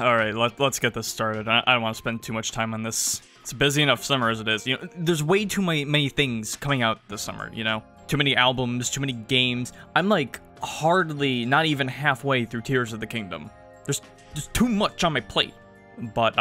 Alright, let's get this started. I don't want to spend too much time on this. It's a busy enough summer as it is. You know, there's way too many things coming out this summer, you know? Too many albums, too many games. I'm like hardly, not even halfway through Tears of the Kingdom. There's too much on my plate. But,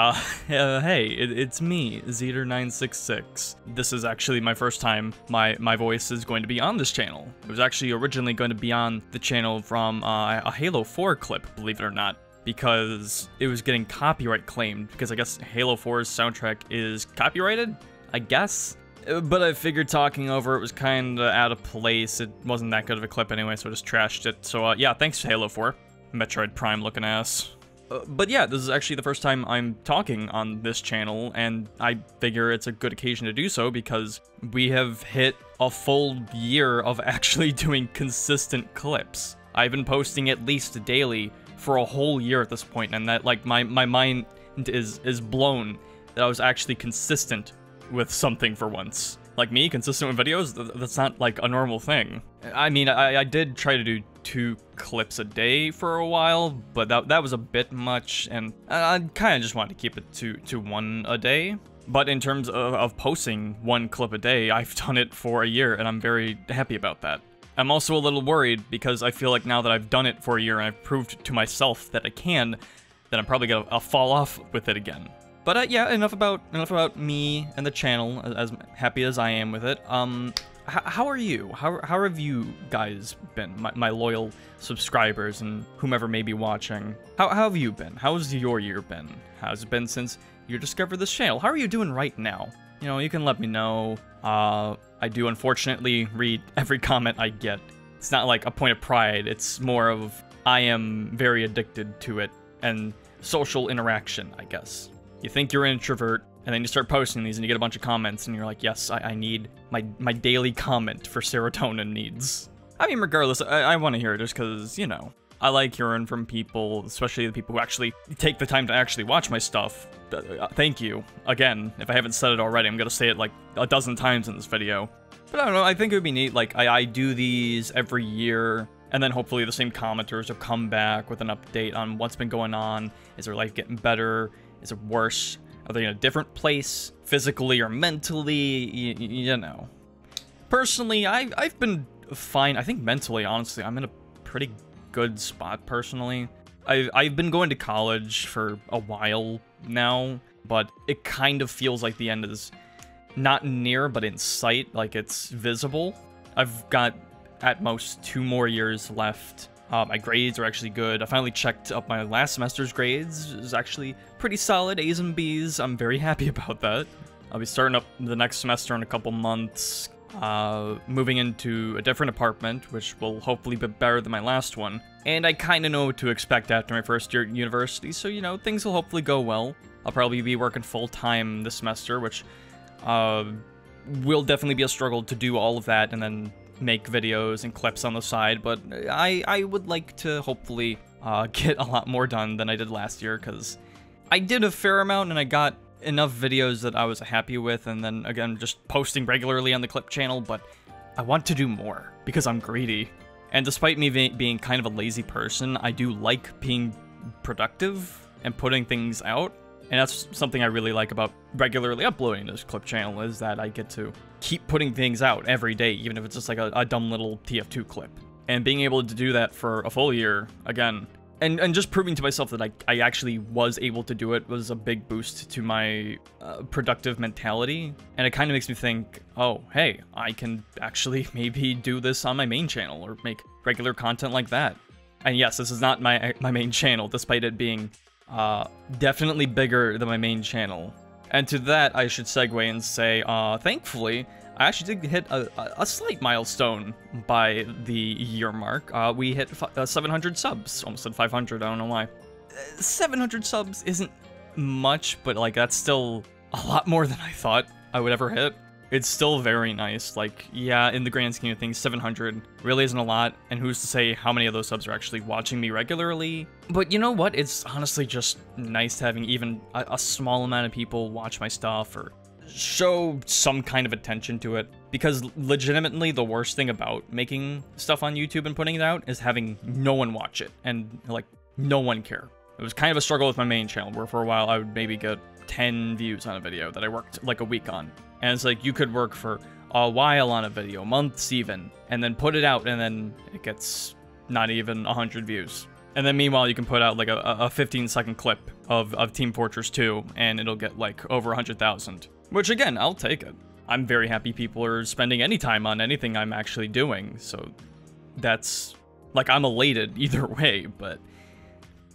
hey, it's me, Zeter966. This is actually my first time my voice is going to be on this channel. It was actually originally going to be on the channel from a Halo 4 clip, believe it or not, because it was getting copyright claimed, because I guess Halo 4's soundtrack is copyrighted, I guess? But I figured talking over it was kinda out of place. It wasn't that good of a clip anyway, so I just trashed it. So, yeah, thanks Halo 4. Metroid Prime looking ass. But yeah, this is actually the first time I'm talking on this channel, and I figure it's a good occasion to do so because we have hit a full year of actually doing consistent clips. I've been posting at least daily for a whole year at this point, and that, like, my mind is blown that I was actually consistent with something for once. Like me, consistent with videos, that's not, like, a normal thing. I mean, I did try to do 2 clips a day for a while, but that was a bit much, and I kind of just wanted to keep it to 1 a day. But in terms of posting 1 clip a day, I've done it for a year, and I'm very happy about that. I'm also a little worried because I feel like now that I've done it for a year and I've proved to myself that I can, that I'm probably gonna fall off with it again. But yeah, enough about me and the channel, as happy as I am with it. How are you? How have you guys been? My loyal subscribers and whomever may be watching. How have you been? How's your year been? How's it been since you discovered this channel? How are you doing right now? You know, you can let me know. I do unfortunately read every comment I get. It's not like a point of pride, it's more of I am very addicted to it and social interaction, I guess. You think you're an introvert, and then you start posting these and you get a bunch of comments and you're like, yes, I need my daily comment for serotonin needs. I mean, regardless, I want to hear it just because, you know, I like hearing from people, especially the people who actually take the time to actually watch my stuff. Thank you. Again, if I haven't said it already, I'm gonna say it like a dozen times in this video. But I don't know, I think it would be neat, like, I do these every year, and then hopefully the same commenters will come back with an update on what's been going on. Is their life getting better? Is it worse? Are they in a different place, physically or mentally? You know. Personally, I've been fine. I think mentally, honestly, I'm in a pretty good spot, personally. I've been going to college for a while now, but it kind of feels like the end is not near, but in sight, like it's visible. I've got, at most, 2 more years left. My grades are actually good. I finally checked up my last semester's grades. It was actually pretty solid, A's and B's. I'm very happy about that. I'll be starting up the next semester in a couple months, moving into a different apartment, which will hopefully be better than my last one. And I kind of know what to expect after my first year at university, so, you know, things will hopefully go well. I'll probably be working full-time this semester, which will definitely be a struggle to do all of that and then make videos and clips on the side, but I would like to hopefully get a lot more done than I did last year, because I did a fair amount and I got enough videos that I was happy with, and then again just posting regularly on the clip channel, but I want to do more because I'm greedy. And despite me being kind of a lazy person, I do like being productive and putting things out. And that's something I really like about regularly uploading this clip channel, is that I get to keep putting things out every day, even if it's just like a dumb little TF2 clip. And being able to do that for a full year, again, and just proving to myself that I actually was able to do it was a big boost to my productive mentality. And it kind of makes me think, oh, hey, I can actually maybe do this on my main channel or make regular content like that. And yes, this is not my main channel, despite it being definitely bigger than my main channel. And to that, I should segue and say, thankfully, I actually did hit a slight milestone by the year mark. We hit 700 subs. Almost said 500, I don't know why. 700 subs isn't much, but, like, that's still a lot more than I thought I would ever hit. It's still very nice. Like, yeah, in the grand scheme of things, 700 really isn't a lot, and who's to say how many of those subs are actually watching me regularly? But you know what? It's honestly just nice having even a small amount of people watch my stuff or show some kind of attention to it, because legitimately the worst thing about making stuff on YouTube and putting it out is having no one watch it and, like, no one care. It was kind of a struggle with my main channel, where for a while I would maybe get 10 views on a video that I worked like a week on. And it's like, you could work for a while on a video, months even, and then put it out, and then it gets not even 100 views. And then meanwhile, you can put out like a 15-second clip of Team Fortress 2, and it'll get like over 100,000. Which again, I'll take it. I'm very happy people are spending any time on anything I'm actually doing, so that's, like, I'm elated either way. But,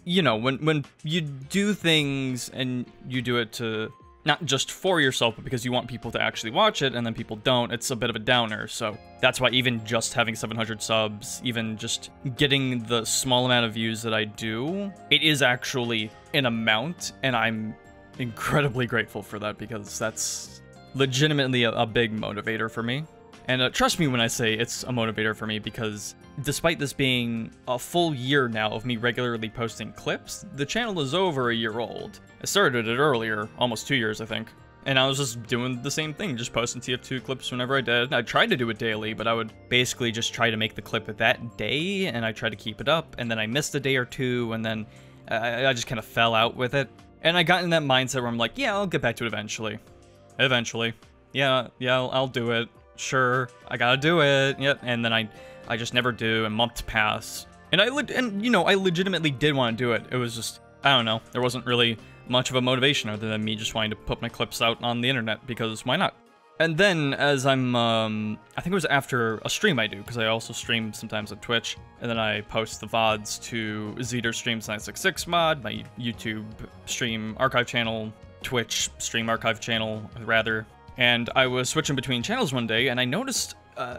you know, when you do things and you do it to, not just for yourself, but because you want people to actually watch it, and then people don't, it's a bit of a downer. So that's why even just having 700 subs, even just getting the small amount of views that I do, it is actually an amount, and I'm incredibly grateful for that, because that's legitimately a big motivator for me. And trust me when I say it's a motivator for me, because despite this being a full year now of me regularly posting clips, the channel is over a year old. I started it earlier, almost 2 years I think, and I was just doing the same thing, just posting TF2 clips whenever I did. I tried to do it daily, but I would basically just try to make the clip that day, and I tried to keep it up, and then I missed a day or two, and then I just kind of fell out with it. And I got in that mindset where I'm like, yeah, I'll get back to it eventually. Eventually. Yeah, I'll do it. Sure, I gotta do it. Yep, and then I just never do, and months pass. And you know, I legitimately did want to do it. It was just, I don't know, there wasn't really much of a motivation other than me just wanting to put my clips out on the internet, because why not? And then, as I'm, I think it was after a stream I do, because I also stream sometimes on Twitch, and then I post the VODs to Zeter Streams 966 mod, my YouTube stream archive channel, Twitch stream archive channel, rather. And I was switching between channels one day, and I noticed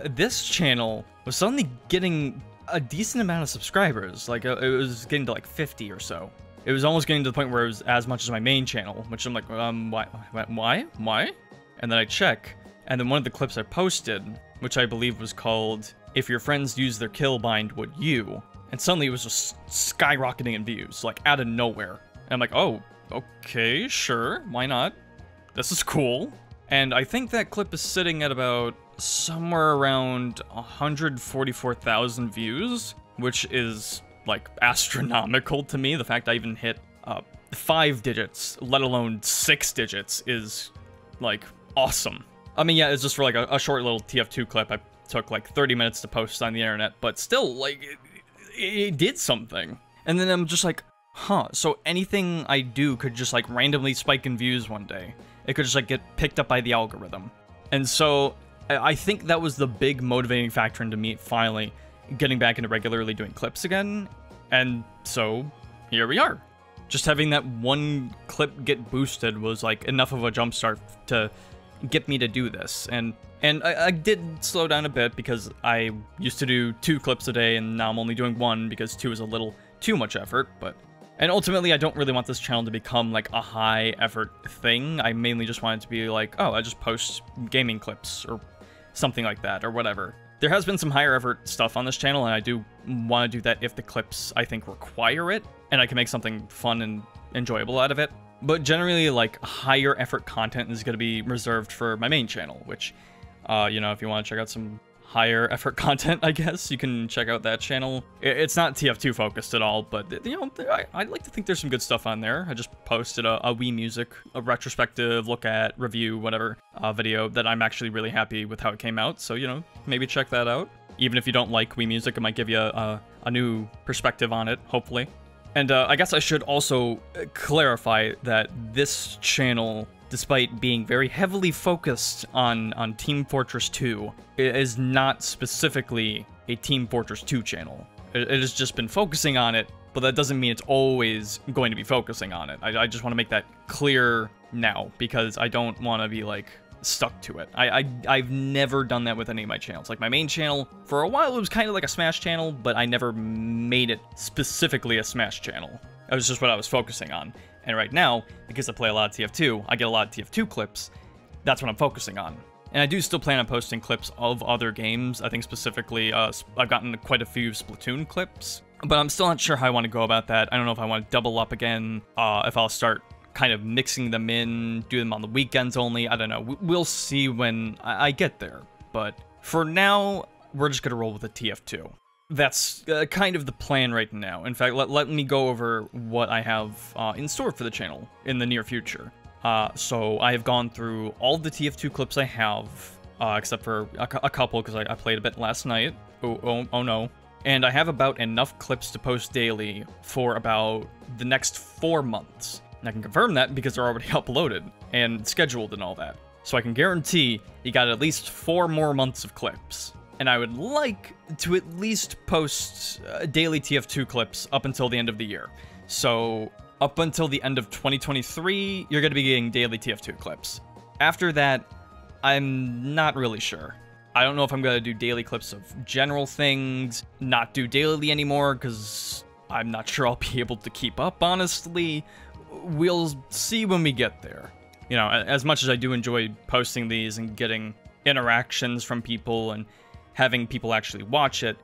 this channel was suddenly getting a decent amount of subscribers. Like, it was getting to like 50 or so. It was almost getting to the point where it was as much as my main channel, which I'm like, why? And then I check, and then one of the clips I posted, which I believe was called, "If Your Friends Use Their Kill Bind, Would You?" And suddenly it was just skyrocketing in views, like out of nowhere. And I'm like, oh, okay, sure, why not? This is cool. And I think that clip is sitting at about somewhere around 144,000 views, which is, like, astronomical to me. The fact I even hit 5 digits, let alone 6 digits, is, like, awesome. I mean, yeah, it's just for, like, a short little TF2 clip. I took, like, 30 minutes to post on the internet, but still, like, it did something. And then I'm just like, huh, so anything I do could just, like, randomly spike in views one day. It could just, like, get picked up by the algorithm. And so I think that was the big motivating factor into me finally getting back into regularly doing clips again. And so here we are. Just having that one clip get boosted was, like, enough of a jumpstart to get me to do this. And I did slow down a bit, because I used to do 2 clips a day, and now I'm only doing 1 because 2 is a little too much effort. And ultimately, I don't really want this channel to become, like, a high-effort thing. I mainly just want it to be like, oh, I just post gaming clips, or something like that, or whatever. There has been some higher-effort stuff on this channel, and I do want to do that if the clips, I think, require it, and I can make something fun and enjoyable out of it. But generally, like, higher-effort content is going to be reserved for my main channel, which, you know, if you want to check out some higher effort content, I guess, you can check out that channel. It's not TF2 focused at all, but, you know, I like to think there's some good stuff on there. I just posted a Wii Music, a retrospective, look at, review, whatever, video that I'm actually really happy with how it came out. So, you know, maybe check that out. Even if you don't like Wii Music, it might give you a new perspective on it, hopefully. And I guess I should also clarify that this channel, despite being very heavily focused on Team Fortress 2, it is not specifically a Team Fortress 2 channel. It has just been focusing on it, but that doesn't mean it's always going to be focusing on it. I just want to make that clear now, because I don't want to be, like, stuck to it. I've never done that with any of my channels. Like, my main channel, for a while, it was kind of like a Smash channel, but I never made it specifically a Smash channel. It was just what I was focusing on. And right now, because I play a lot of TF2, I get a lot of TF2 clips. That's what I'm focusing on. And I do still plan on posting clips of other games. I think specifically, I've gotten quite a few Splatoon clips, but I'm still not sure how I want to go about that. I don't know if I want to double up again, if I'll start kind of mixing them in, do them on the weekends only. I don't know. We'll see when I get there. But for now, we're just going to roll with the TF2. that's kind of the plan right now. In fact, let me go over what I have in store for the channel in the near future. So I have gone through all the TF2 clips I have, except for a couple because I played a bit last night. Oh no. And I have about enough clips to post daily for about the next 4 months. And I can confirm that because they're already uploaded and scheduled and all that. So I can guarantee you got at least 4 more months of clips. And I would like to at least post daily TF2 clips up until the end of the year. So up until the end of 2023, you're going to be getting daily TF2 clips. After that, I'm not really sure. I don't know if I'm going to do daily clips of general things, not do daily anymore, because I'm not sure I'll be able to keep up, honestly. We'll see when we get there. You know, as much as I do enjoy posting these and getting interactions from people and having people actually watch it,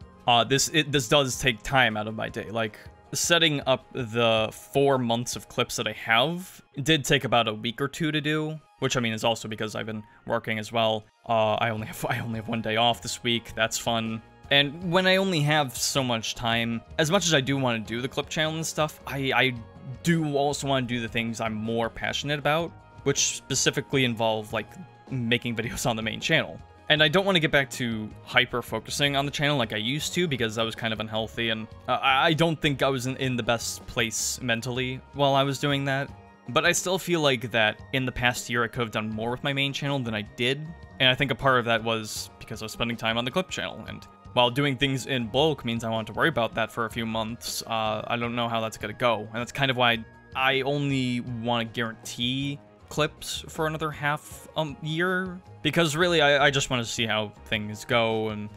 this does take time out of my day. Like, setting up the 4 months of clips that I have did take about a week or 2 to do, which I mean is also because I've been working as well. I only have 1 day off this week. That's fun. And when I only have so much time, as much as I do want to do the clip channel and stuff, I do also want to do the things I'm more passionate about, which specifically involve like making videos on the main channel. And I don't want to get back to hyper-focusing on the channel like I used to, because that was kind of unhealthy, and I don't think I was in the best place mentally while I was doing that. But I still feel like that in the past year I could have done more with my main channel than I did, and I think a part of that was because I was spending time on the clip channel, and while doing things in bulk means I want to worry about that for a few months, I don't know how that's gonna go, and that's kind of why I only want to guarantee clips for another half year, because really I just want to see how things go and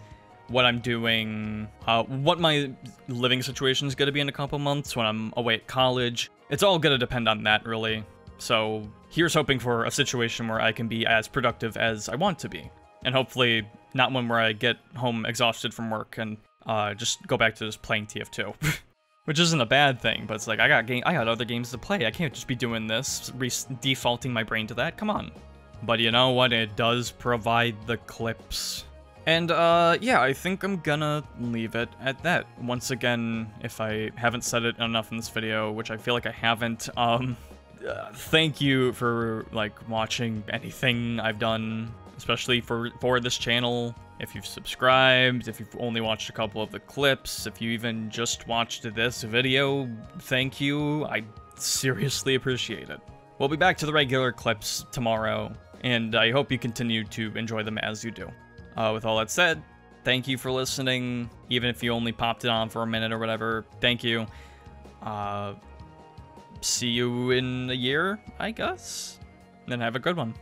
what I'm doing, what my living situation is going to be in a couple months when I'm away at college. It's all going to depend on that, really. So here's hoping for a situation where I can be as productive as I want to be, and hopefully not one where I get home exhausted from work and just go back to just playing TF2. Which isn't a bad thing, but it's like, I got other games to play. I can't just be doing this, defaulting my brain to that. Come on. But you know what? It does provide the clips. And, yeah, I think I'm gonna leave it at that. Once again, if I haven't said it enough in this video, which I feel like I haven't, thank you for, like, watching anything I've done, especially for this channel. If you've subscribed, if you've only watched a couple of the clips, if you even just watched this video, thank you. I seriously appreciate it. We'll be back to the regular clips tomorrow, and I hope you continue to enjoy them as you do. With all that said, thank you for listening, even if you only popped it on for a minute or whatever. Thank you. See you in a year, I guess? Then have a good one.